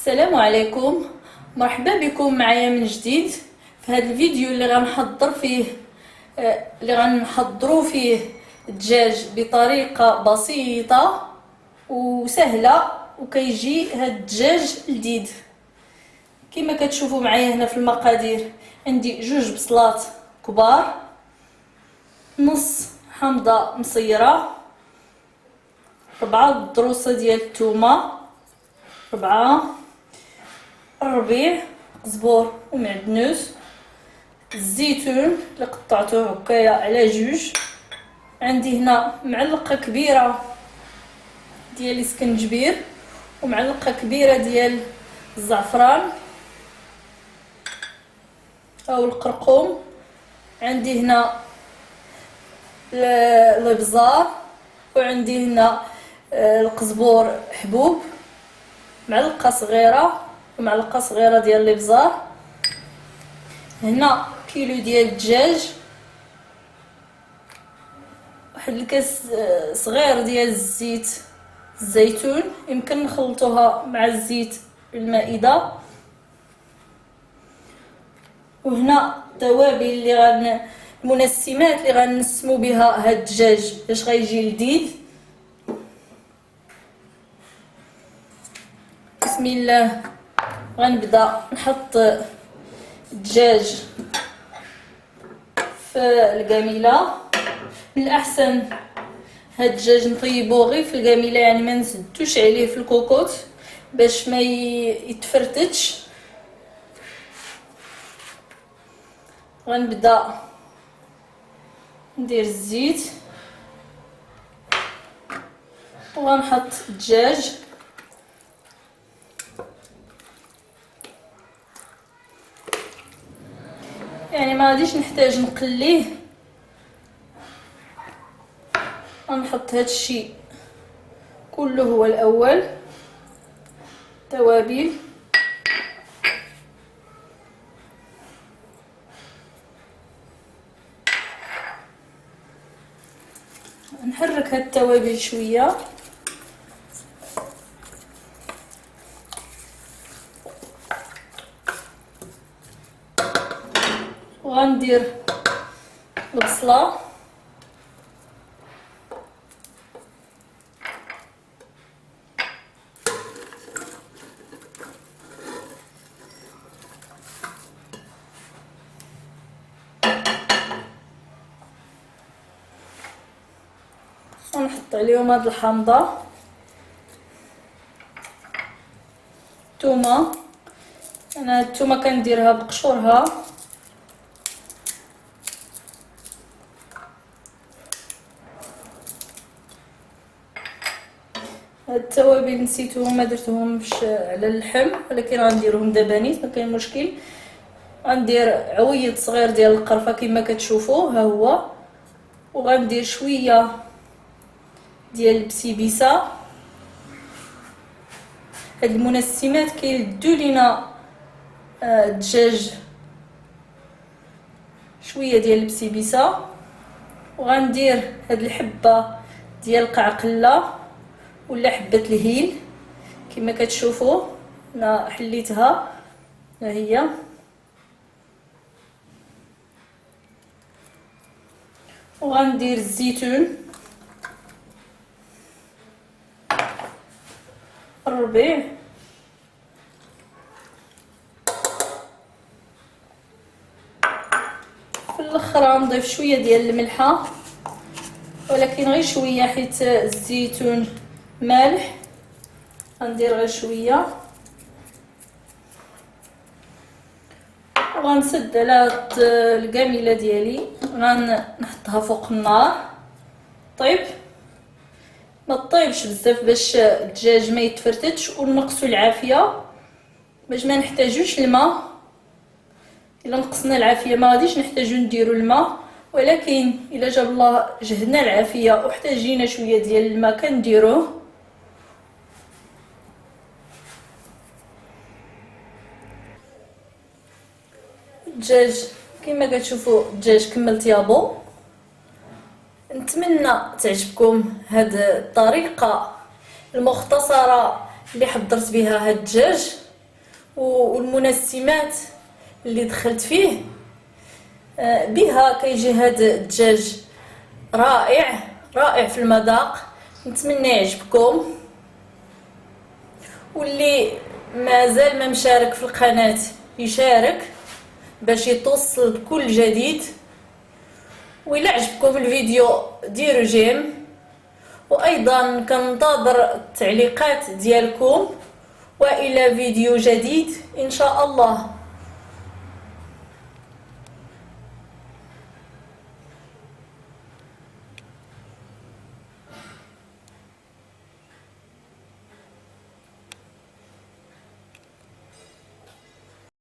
السلام عليكم. مرحبا بكم معايا من جديد في هذا الفيديو اللي غنحضروا فيه الدجاج بطريقه بسيطه وسهله، وكيجي هذا الدجاج لذيذ. كما كتشوفوا معايا هنا في المقادير، عندي 2 بصلات كبار، نص حامضه مصيره، 4 ضروسه ديال الثومه، 4 الربيع، قزبور ومعدنوس، الزيتون اللي قطعته هكايا على 2. عندي هنا معلقه كبيره ديال الاسكنجبير ومعلقه كبيره ديال الزعفران او القرقوم. عندي هنا الابزار، وعندي هنا القزبور حبوب، معلقه صغيره ومعلقه صغيره ديال الابزار. هنا كيلو ديال الدجاج، واحد الكاس صغير ديال الزيتون، يمكن نخلطوها مع الزيت المائده. وهنا التوابل المنسمات اللي غنسمو بها هاد الدجاج باش غيجي لذيذ. بسم الله. غنبدا نحط الدجاج في القاميله. من الاحسن هاد الدجاج نطيبوه غير في القاميله، يعني ما نزدوش عليه في الكوكوط باش ما يتفرتش. غنبدا ندير الزيت وغنحط الدجاج. يعني ما غاديش نحتاج نقليه، غنحط هذا الشيء كله هو الاول. توابل، نحرك هاد التوابل شويه. وغندير البصله، ونحط عليهم هاد الحامضه، الثومه. انا الثومه كنديرها بقشورها، هاد التوابل نسيتهم ما درتهمش على اللحم، ولكن غنديرهم دابا نيت، ما كاين مشكل. غندير عويد صغير ديال القرفه كما كتشوفوا ها هو، وغندير شويه ديال البسيبيسه. هاد المنسمات كيلدوا لينا الدجاج. شويه ديال البسيبيسه، وغندير هاد الحبه ديال القعقله ولا حبه الهيل كما كتشوفوا. انا حليتها ها هي. وغندير الزيتون، الربيع، في الاخر غنضيف شويه ديال الملحه، ولكن غير شويه حيت الزيتون مالح. غندير غير شويه، وغنسد على القاميله ديالي، غنحطها فوق النار طيب. ما طيبش بزاف باش الدجاج ما يتفرتتش، ونقصوا العافيه باش ما نحتاجوش الماء. الا نقصنا العافيه ما غاديش نحتاجو نديروا الماء، ولكن الا جاب الله جهدنا العافيه واحتاجينا شويه ديال الماء كنديروه. الدجاج كما كتشوفوا الدجاج كمل طيابو. نتمنى تعجبكم هاد الطريقه المختصره اللي حضرت بها هاد الدجاج. والمنسمات اللي دخلت فيه، بها كيجي هذا الدجاج رائع رائع في المذاق. نتمنى يعجبكم، واللي مازال ما مشارك في القناة يشارك باش يتوصل بكل جديد. وإلا عجبكم الفيديو ديروا جيم، وايضا كننتظر التعليقات ديالكم، والى فيديو جديد ان شاء الله.